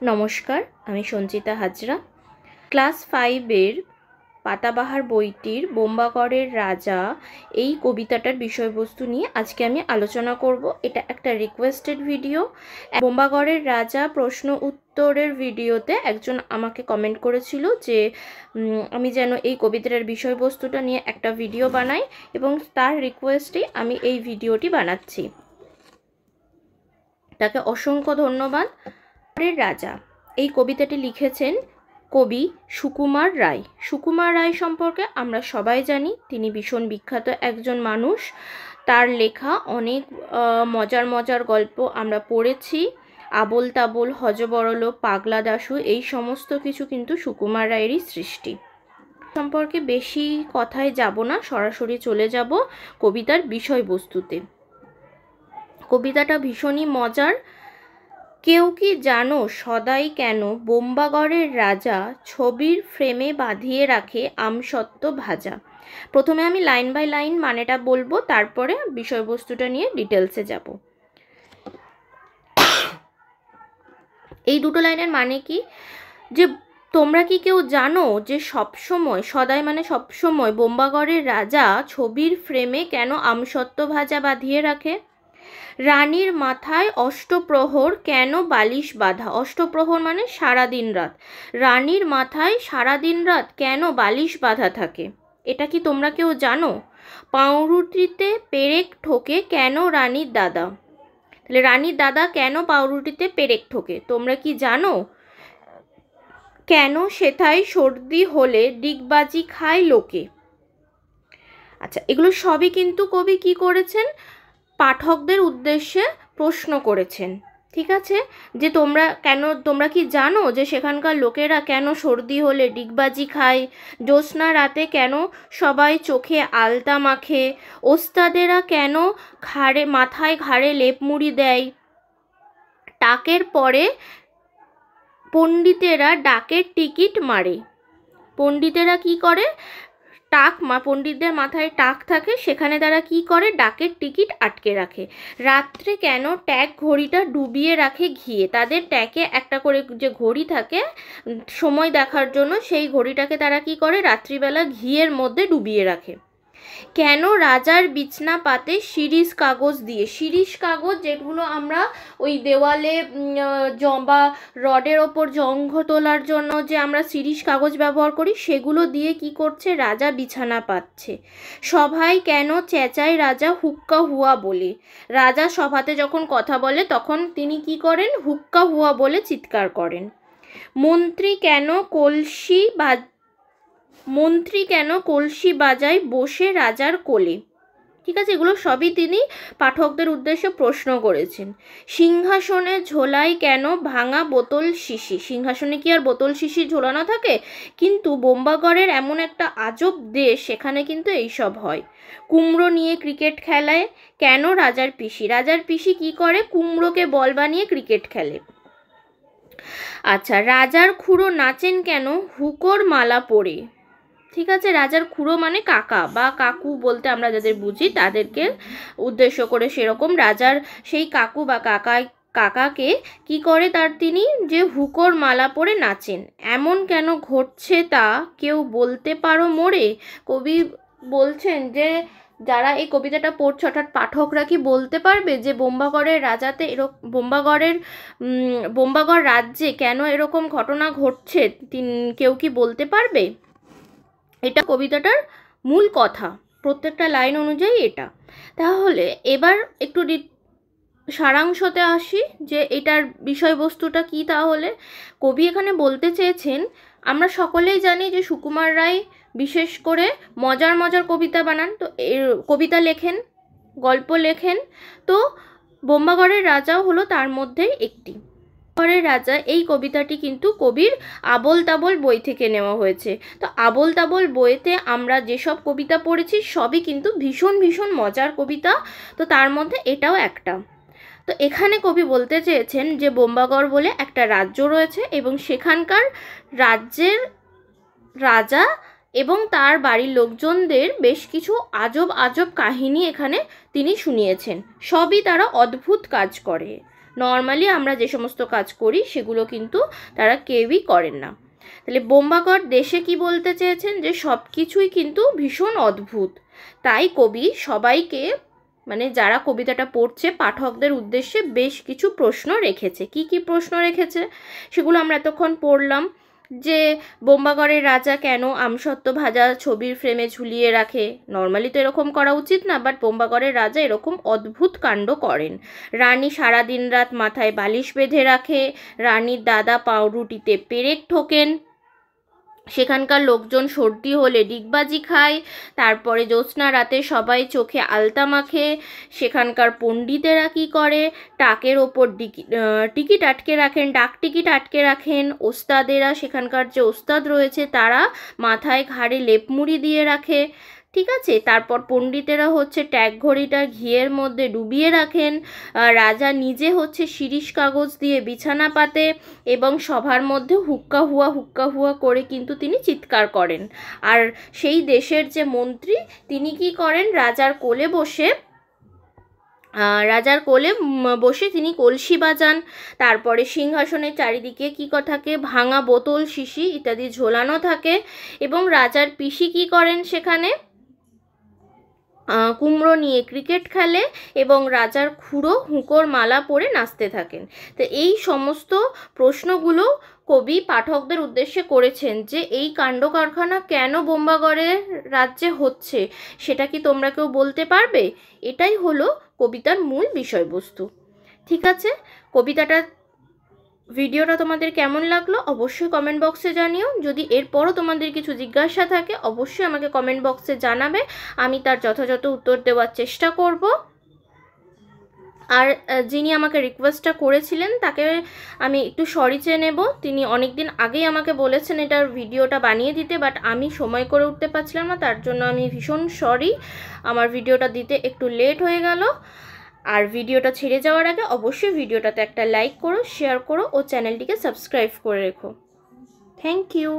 নমস্কার, আমি সঞ্চিতা হাজরা। ক্লাস 5-এর পাতাবাহার বইটির বোম্বাগড়ের রাজা এই কবিতাটার বিষয়বস্তু নিয়ে আজকে আমি আলোচনা করব। এটা একটা রিকোয়েস্টেড ভিডিও। বোম্বাগড়ের রাজা প্রশ্ন উত্তরের ভিডিওতে একজন আমাকে কমেন্ট করেছিল যে আমি যেন এই কবিতাটার বিষয়বস্তুটা নিয়ে একটা ভিডিও বানাই, এবং তার রিকোয়েস্টেই আমি এই ভিডিওটি বানাচ্ছি। তাকে অসংখ্য ধন্যবাদ। রাজা এই কবিতাটি লিখেছেন কবি সুকুমার রায়। সুকুমার রায় সম্পর্কে আমরা সবাই জানি, তিনি ভীষণ বিখ্যাত একজন মানুষ। তার লেখা অনেক মজার মজার গল্প আমরা পড়েছি। আবোল তাবোল, হযবরল, পাগলা দাশু, এই সমস্ত কিছু কিন্তু সুকুমার রায়েরই সৃষ্টি। সম্পর্কে বেশি কথায় যাব না, সরাসরি চলে যাব কবিতার বিষয়বস্তুতে। কবিতাটা ভীষণই মজার। কেউ কি জানো সদাই কেন বোম্বাগড়ের রাজা ছবির ফ্রেমে বাঁধিয়ে রাখে আমসত্ত্ব ভাজা। প্রথমে আমি লাইন বাই লাইন মানেটা বলবো, তারপরে বিষয়বস্তুটা নিয়ে ডিটেলসে যাব। এই দুটো লাইনের মানে কি, যে তোমরা কি কেউ জানো যে সবসময়, সদাই মানে সবসময়, বোম্বাগড়ের রাজা ছবির ফ্রেমে কেন আমসত্ত্ব ভাজা বাঁধিয়ে রাখে? রানীর মাথায় অষ্টপ্রহর কেন বালিশ বাঁধা? অষ্টপ্রহর মানে সারাদিন রাত। রানীর মাথায় সারাদিন রাত কেন বালিশ বাঁধা থাকে? এটা কি তোমরা কেউ জানো? পাউরুটিতে পেরেক ঠোকে কেন রানীর দাদা? তাহলে রানীর দাদা কেন পাউরুটিতে পেরেক ঠোকে তোমরা কি জানো? কেন সেথায় সর্দি হলে ডিগবাজি খায় লোকে? আচ্ছা, এগুলো সবই কিন্তু কবি কি করেছেন, পাঠকদের উদ্দেশ্যে প্রশ্ন করেছেন। ঠিক আছে, যে তোমরা কি জানো যে সেখানকার লোকেরা কেন সর্দি হলে ডিগবাজি খায়? জ্যোৎস্না রাতে কেন সবাই চোখে আলতা মাখে? ওস্তাদেরা কেন মাথায় ঘাড়ে লেপ মুড়ি দেয়? টাকের পরে পণ্ডিতেরা ডাকের টিকিট মারে। পণ্ডিতেরা কি করে? পণ্ডিতদের মাথায় টাক থাকে, সেখানে তারা কি করে? ডাকের টিকিট আটকে রাখে। রাত্রে কেন ট্যাক ঘড়িটা ডুবিয়ে রাখে ঘিয়ে? তাদের ট্যাকে একটা করে যে ঘড়ি থাকে সময় দেখার জন্য, সেই ঘড়িটাকে তারা কি করে? রাত্রিবেলা ঘিয়ের মধ্যে ডুবিয়ে রাখে। কেন রাজার বিছনা পাতে শিরিষ কাগজ দিয়ে? শিরিষ কাগজ যেগুলো আমরা ওই দেওয়ালে বা রডের ওপর জঙ্ঘ তোলার জন্য যে আমরা শিরিষ কাগজ ব্যবহার করি, সেগুলো দিয়ে কি করছে? রাজা বিছানা পাতছে। সভায় কেন চেঁচায় রাজা হুক্কা হুয়া বলে? রাজা সভাতে যখন কথা বলে তখন তিনি কি করেন? হুক্কা হুয়া বলে চিৎকার করেন। মন্ত্রী কেন কলসি বাজায় বসে রাজার কোলে? ঠিক আছে, এগুলো সবই তিনি পাঠকদের উদ্দেশ্যে প্রশ্ন করেছেন। সিংহাসনে ঝোলায় কেন ভাঙা বোতল শিশি? সিংহাসনে কি আর বোতল শিশি ঝোলানো থাকে? কিন্তু বোম্বাগড়ের এমন একটা আজব দেশ, সেখানে কিন্তু এইসব হয়। কুমড়ো নিয়ে ক্রিকেট খেলায় কেন রাজার পিসি? রাজার পিসি কি করে? কুমড়োকে বল বানিয়ে ক্রিকেট খেলে। আচ্ছা, রাজার খুড়ো নাচেন কেন হুকোর মালা পরে? ঠিক আছে, রাজার খুড়ো মানে কাকা বা কাকু বলতে আমরা যাদের বুঝি তাদেরকে উদ্দেশ্য করে সেরকম রাজার সেই কাকু বা কাকাকে কি করে? তিনি যে হুকোর মালা পরে নাচেন, এমন কেন ঘটছে তা কেউ বলতে পারো মোরে? কবি বলছেন যে যারা এই কবিতাটা পড়ছে, অর্থাৎ পাঠকরা কি বলতে পারবে যে বোম্বাগড় রাজ্যে কেন এরকম ঘটনা ঘটছে? কেউ কি বলতে পারবে? এটা কবিতাটার মূল কথা, প্রত্যেকটা লাইন অনুযায়ী এটা। তাহলে এবার একটু সারাংশতে আসি যে এটার বিষয়বস্তুটা কি। তাহলে কবি এখানে বলতে চেয়েছেন, আমরা সকলেই জানি যে সুকুমার রায় বিশেষ করে মজার মজার কবিতা বানান, তো কবিতা লেখেন, গল্প লেখেন। তো বোম্বাগড়ের রাজাও হলো তার মধ্যেই একটি। বোম্বাগড়ের রাজা এই কবিতাটি কিন্তু কবির আবোল তাবোল বই থেকে নেওয়া হয়েছে। তো আবোল তাবোল বইতে আমরা যেসব কবিতা পড়েছি সবই কিন্তু ভীষণ ভীষণ মজার কবিতা, তো তার মধ্যে এটাও একটা। তো এখানে কবি বলতে চেয়েছেন যে বোম্বাগড় বলে একটা রাজ্য রয়েছে, এবং সেখানকার রাজ্যের রাজা এবং তার বাড়ির লোকজনদের বেশ কিছু আজব আজব কাহিনী এখানে তিনি শুনিয়েছেন। সবই তারা অদ্ভুত কাজ করে। নর্মালি আমরা যে সমস্ত কাজ করি সেগুলো কিন্তু তারা কেউই করেন না। তাহলে বোম্বাগড় দেশে কি বলতে চেয়েছেন, যে সব কিছুই কিন্তু ভীষণ অদ্ভুত। তাই কবি সবাইকে, মানে যারা কবিতাটা পড়ছে পাঠকদের উদ্দেশ্যে বেশ কিছু প্রশ্ন রেখেছে। কি কি প্রশ্ন রেখেছে সেগুলো আমরা এতক্ষণ পড়লাম, যে বোম্বাগড়ের রাজা কেন আমসত্ত্ব ভাজা ছবির ফ্রেমে ঝুলিয়ে রাখে। নর্মালি তো এরকম করা উচিত না, বাট বোম্বাগড়ের রাজা এরকম অদ্ভুত কাণ্ড করেন। রানী সারা দিন রাত মাথায় বালিশ বেঁধে রাখে। রানীর দাদা পাউরুটিতে পেরেক ঠোকেন। সেখানকার লোকজন সর্দি হলে ডিগবাজি খায়। তারপরে জ্যোৎস্না রাতে সবাই চোখে আলতা মাখে। সেখানকার পণ্ডিতেরা কী করে, টাকের ওপর টিকিট আটকে রাখেন, ডাক টিকিট আটকে রাখেন। ওস্তাদেরা, সেখানকার যে ওস্তাদ রয়েছে তারা মাথায় ঘাড়ে লেপমুড়ি দিয়ে রাখে, ঠিক আছে। তারপর পণ্ডিতেরা হচ্ছে ট্যাগ ঘড়িটা ঘিয়ের মধ্যে ডুবিয়ে রাখেন। রাজা নিজে হচ্ছে শিরিষ কাগজ দিয়ে বিছানা পাতে এবং সভার মধ্যে হুক্কা হুয়া করে কিন্তু তিনি চিৎকার করেন। আর সেই দেশের যে মন্ত্রী তিনি কি করেন, রাজার কোলে বসে তিনি কলসি বাজান। তারপরে সিংহাসনের চারিদিকে কী থাকে, ভাঙা বোতল শিশি ইত্যাদি ঝোলানো থাকে। এবং রাজার পিসি কি করেন, সেখানে কুমড়ো নিয়ে ক্রিকেট খেলে এবং রাজার খুঁড়ো হুঁকোর মালা পরে নাচতে থাকেন। তো এই সমস্ত প্রশ্নগুলো কবি পাঠকদের উদ্দেশ্যে করেছেন, যে এই কাণ্ড কারখানা কেন বোম্বাগড়ের রাজ্যে হচ্ছে সেটা কি তোমরা কেউ বলতে পারবে। এটাই হলো কবিতার মূল বিষয়বস্তু। ঠিক আছে, ভিডিওটা তোমাদের কেমন লাগলো অবশ্যই কমেন্ট বক্সে জানিও। যদি এরপরও তোমাদের কিছু জিজ্ঞাসা থাকে অবশ্যই আমাকে কমেন্ট বক্সে জানাবে, আমি তার যথাযথ উত্তর দেওয়ার চেষ্টা করব। আর যিনি আমাকে রিকোয়েস্টটা করেছিলেন তাকে আমি একটু সরি চেয়ে নেব। তিনি অনেক দিন আগেই আমাকে বলেছেন এটার ভিডিওটা বানিয়ে দিতে, বাট আমি সময় করে উঠতে পারছিলাম না, তার জন্য আমি ভীষণ সরি। আমার ভিডিওটা দিতে একটু লেট হয়ে গেল। আর ভিডিওটা ছেড়ে যাওয়ার আগে অবশ্যই ভিডিওটাতে একটা লাইক করো, শেয়ার করো ও চ্যানেলটিকে সাবস্ক্রাইব করে রেখো। Thank you.